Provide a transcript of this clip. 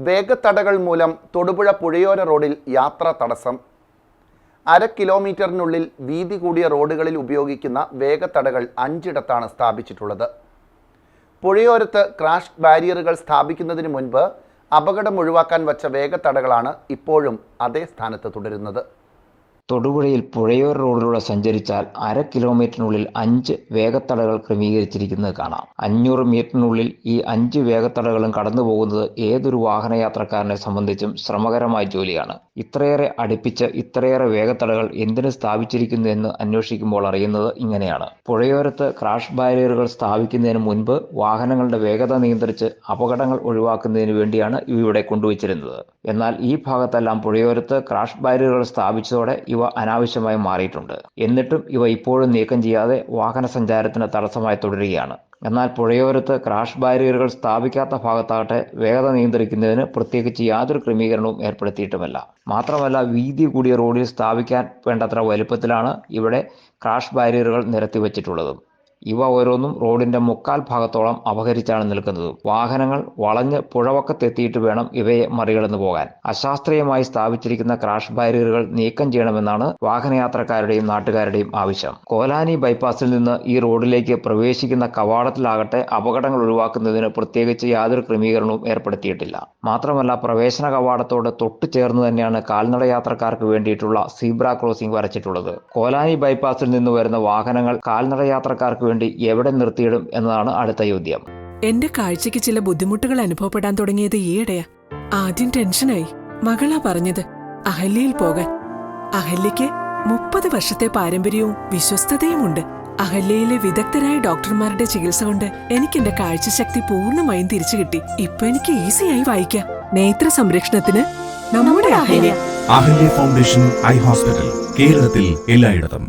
വേഗത്തടകൾ മൂലം തൊടുപുഴ പുഴയോര റോഡിൽ യാത്രാ തടസ്സം. 1/2 കിലോമീറ്ററിനുള്ളിൽ വീതി കൂടിയ റോഡുകളിൽ ഉപയോഗിക്കുന്ന വേഗത്തടകൾ 5 ഇടത്താണ് സ്ഥാപിച്ചിട്ടുള്ളത്. പുഴയോരത്ത് ക്രാഷ് ബാരിയറുകൾ സ്ഥാപിക്കുന്നതിന് മുൻപ് അപകടം ഒഴിവാക്കാൻ വച്ച വേഗത്തടകളാണ് ഇപ്പോഴും അതേ സ്ഥാനത്ത് തുടരുന്നത്. തൊടുപുഴയിൽ പുഴയോര റോഡിലൂടെ സഞ്ചരിച്ചാൽ 1/2 കിലോമീറ്ററിനുള്ളിൽ 5 വേഗത്തടകൾ ക്രമീകരിച്ചിരിക്കുന്നത് കാണാം. 500 മീറ്ററിനുള്ളിൽ ഈ 5 വേഗത്തടകളും കടന്നു പോകുന്നത് ഏതൊരു വാഹനയാത്രക്കാരനെ സംബന്ധിച്ചും ശ്രമകരമായ ജോലിയാണ്. ഇത്രയേറെ അടുപ്പിച്ച് ഇത്രയേറെ വേഗത്തടകൾ എന്തിനു സ്ഥാപിച്ചിരിക്കുന്നു എന്ന് അന്വേഷിക്കുമ്പോൾ അറിയുന്നത് ഇങ്ങനെയാണ്. പുഴയോരത്ത് ക്രാഷ് ബാരിയറുകൾ സ്ഥാപിക്കുന്നതിന് മുൻപ് വാഹനങ്ങളുടെ വേഗത നിയന്ത്രിച്ച് അപകടങ്ങൾ ഒഴിവാക്കുന്നതിന് വേണ്ടിയാണ് ഇവ ഇവിടെ കൊണ്ടുവച്ചിരുന്നത്. എന്നാൽ ഈ ഭാഗത്തെല്ലാം പുഴയോരത്ത് ക്രാഷ് ബാരിയറുകൾ സ്ഥാപിച്ചതോടെ ഇവ അനാവശ്യമായി മാറിയിട്ടുണ്ട്. എന്നിട്ടും ഇവ ഇപ്പോഴും നീക്കം ചെയ്യാതെ വാഹന സഞ്ചാരത്തിന് തടസ്സമായി തുടരുകയാണ്. എന്നാൽ പുഴയോരത്ത് ക്രാഷ് ബാരിയറുകൾ സ്ഥാപിക്കാത്ത ഭാഗത്താകട്ടെ വേഗത നിയന്ത്രിക്കുന്നതിന് പ്രത്യേകിച്ച് യാതൊരു ക്രമീകരണവും ഏർപ്പെടുത്തിയിട്ടുമല്ല. മാത്രമല്ല, വീതി കൂടിയ റോഡിൽ സ്ഥാപിക്കാൻ വേണ്ടത്ര വലുപ്പത്തിലാണ് ഇവിടെ ക്രാഷ് ബാരിയറുകൾ നിരത്തി വച്ചിട്ടുള്ളത്. ഇവ ഓരോന്നും റോഡിന്റെ 3/4 ഭാഗത്തോളം അപഹരിച്ചാണ് നിൽക്കുന്നത്. വാഹനങ്ങൾ വളഞ്ഞ് പുഴവക്കത്തെത്തിയിട്ട് വേണം ഇവയെ മറികടന്നു പോകാൻ. അശാസ്ത്രീയമായി സ്ഥാപിച്ചിരിക്കുന്ന ക്രാഷ് ബാരിയറുകൾ നീക്കം ചെയ്യണമെന്നാണ് വാഹനയാത്രക്കാരുടെയും നാട്ടുകാരുടെയും ആവശ്യം. കോലാനി ബൈപ്പാസിൽ നിന്ന് ഈ റോഡിലേക്ക് പ്രവേശിക്കുന്ന കവാടത്തിലാകട്ടെ അപകടങ്ങൾ ഒഴിവാക്കുന്നതിന് പ്രത്യേകിച്ച് യാതൊരു ക്രമീകരണവും ഏർപ്പെടുത്തിയിട്ടില്ല. മാത്രമല്ല, പ്രവേശന കവാടത്തോട് തൊട്ടു ചേർന്ന് തന്നെയാണ് കാൽനട യാത്രക്കാർക്ക് വേണ്ടിയിട്ടുള്ള സീബ്ര ക്രോസിംഗ് വരച്ചിട്ടുള്ളത്. കോലാനി ബൈപ്പാസിൽ നിന്ന് വരുന്ന വാഹനങ്ങൾ കാൽനട യാത്രക്കാർക്ക് വേണ്ടി എവിടെ നിർത്തിയിടും എന്നതാണ് അടുത്ത ചോദ്യം. എന്റെ കാഴ്ചയ്ക്ക് ചില ബുദ്ധിമുട്ടുകൾ അനുഭവപ്പെടാൻ തുടങ്ങിയത് ഈയിടെയാ. ആദ്യം ടെൻഷനായി. മകളാ പറഞ്ഞത് അഹല്യയിൽ പോകാൻ. അഹല്യയ്ക്ക് 30 വർഷത്തെ പാരമ്പര്യവും വിശ്വസ്തതയുമുണ്ട്. അഹല്യയിലെ വിദഗ്ധരായ ഡോക്ടർമാരുടെ ചികിത്സ കൊണ്ട് എനിക്ക് എന്റെ കാഴ്ചശക്തി പൂർണ്ണമായും തിരിച്ചു കിട്ടി. ഇപ്പൊ എനിക്ക് ഈസിയായി വായിക്കാം. നേത്ര സംരക്ഷണത്തിന് നമ്മുടെ Ahalya. Ahalya foundation eye hospital, കേരളത്തിൽ എല്ലായിടത്തും.